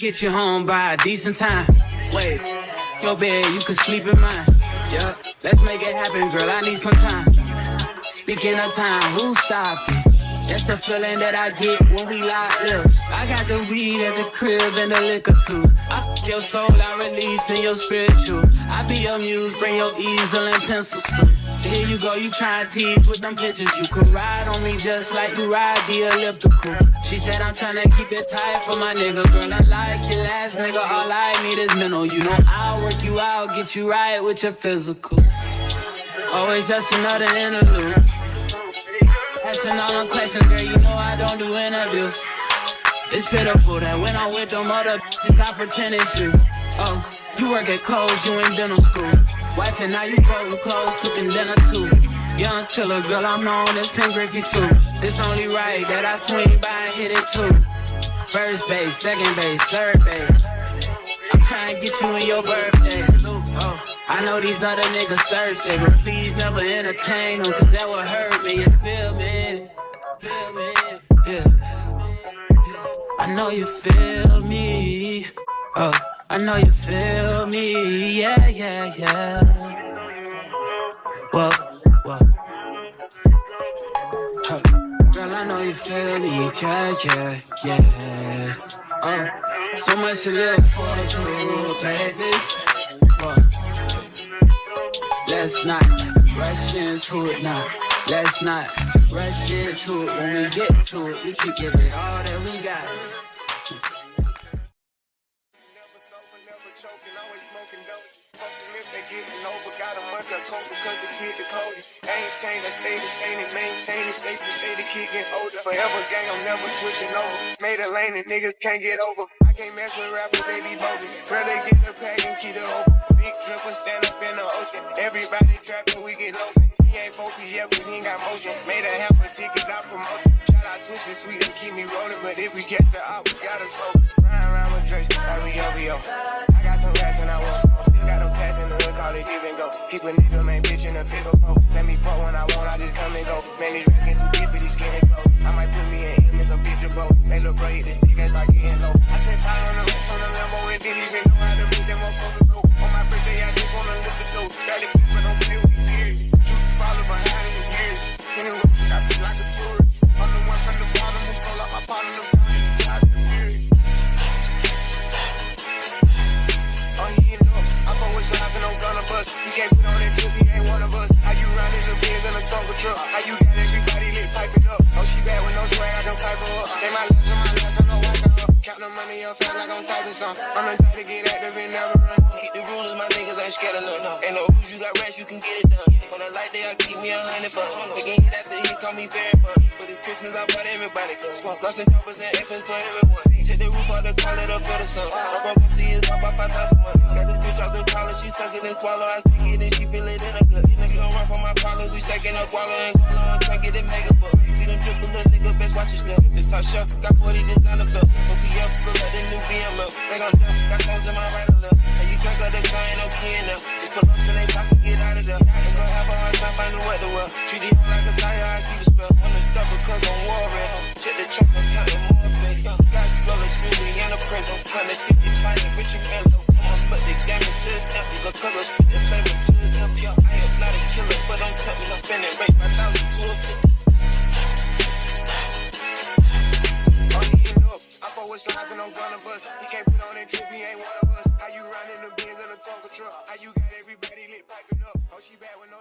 Get you home by a decent time. Wait, your bed, you can sleep in mine. Yeah, let's make it happen, girl, I need some time. Speaking of time, who stopped it? That's the feeling that I get when we lock lips. I got the weed at the crib and the liquor too. I fuck your soul, I release in your spiritual. I be your muse, bring your easel and pencils too. Here you go, you try and tease with them pictures. You could ride on me just like you ride the elliptical. She said I'm tryna keep it tight for my nigga. Girl, I like your last nigga, all I need is mental. You know I'll work you out, get you right with your physical. Always just another interlude. Asking all them questions, girl, you know I don't do interviews. It's pitiful that when I'm with them other bitches, I pretend it's you. Oh, you work at Kohl's, you in dental school. Wife and now you folding clothes, cooking dinner too. Young Tiller, girl, I'm known as Pin Griffey too. It's only right that I swing by and hit it too. First base, second base, third base. I'm trying to get you in your birthday. Oh, I know these other niggas thirsty, but please never entertain them, cause that would hurt me, you feel me? Feel me? Yeah. I know you feel me. Oh, I know you feel me. Yeah, yeah, yeah. Whoa, whoa. Huh. Girl, I know you feel me. Yeah, yeah, yeah. Oh, so much to live for, too, baby. Whoa. Let's not rush into it now. Let's not rush into it. When we get to it, we can give it all that we got. Got a month of coke because the kid the coldest. I ain't changed, I stay the same and maintain it. Safe to say the kid get older. Forever gang, I'm never switching over. Made a lane and niggas can't get over. I can't mess with rappers, they be bogus. Rather get the pack and keep it open. Big dripper stand up in the ocean. Everybody trapping, we get lost. He ain't focused yet, but he ain't got motion. Made a half a ticket out promotion. Shout out Sushi Sweet and keep me rolling. But if we get the op, we gotta slow. Round with Drake, like we OVO. I got some rats and I want some. Still got them pass in the hood, call it give and go. Keep a nigga, man, bitch in a figure four. Let me fuck when I want, I just come and go. Man, these rackets too deep for these skinny clothes. I might put me in him in some bitch boat. They look bro, hit this nigga, it's like getting low. I spent time on the racks on the Lambo and didn't even know how to make them motherfuckers go. On my birthday, I just wanna lift the dough. Barely fit, but don't play with me, period. Keep follow behind in the years. In the road, I feel like a tourist. I'm the one from the bottom who sold out my partner, the promise. Shout out to the period. I fuck with shots and I'm gonna bust. He can't put on that drip, he ain't one of us. How you run in the Benz in a Tonka truck? How you got everybody lit piping up? Oh, she bad with no swag, I can pipe her up. They my last and my last, I know walk her up. Count the money up fast like I'm typing some. I'm the type to get active and never run. Keep the rules, my niggas ain't scared of none. Ain't no rules, you got rats, you can get it done. On a light day, I keep me 100 bucks. Again, hit after he call me very fun. For the Christmas, I bought everybody. Lost and choppers and F's for everyone. Take the roof out the collar up for the sun. My brother see his pop by 5,000 months. Got this bitch off the collar, she suck it and swallow. I stick it and she feel it in her gut. Nigga don't run from my collar, we sucking up wallow and collar. I'm trying to get it mega buck. See them dribble, little nigga, best watch your step. This top shelf, got 40 designer belts. OTF, look like the new BMW. They gon' jump, got clothes in my right and left. And you drink up the car, ain't no key in there. Just pull up to they block and get out of there. Ain't gon' have a hard time finding what to wear. Treat it like a tire, I keep a spell. On the stuff because I'm warring. Check the trunks, I'm counting more fake. Scott's gonna screw me in the prison. Turn the 50 fighting Richard Mello. Put the game into his temple, the color spit the flavor to the temple. I am not a killer, but don't tell me I'm spending rate 5,000 to a 50. Oh, he ain't up. I fuck with shots and I'm gonna bust. He can't put on that drip, he ain't one of us. How you riding the Benz in a Tonka truck? How you got everybody lit piping up? Oh, she bad with no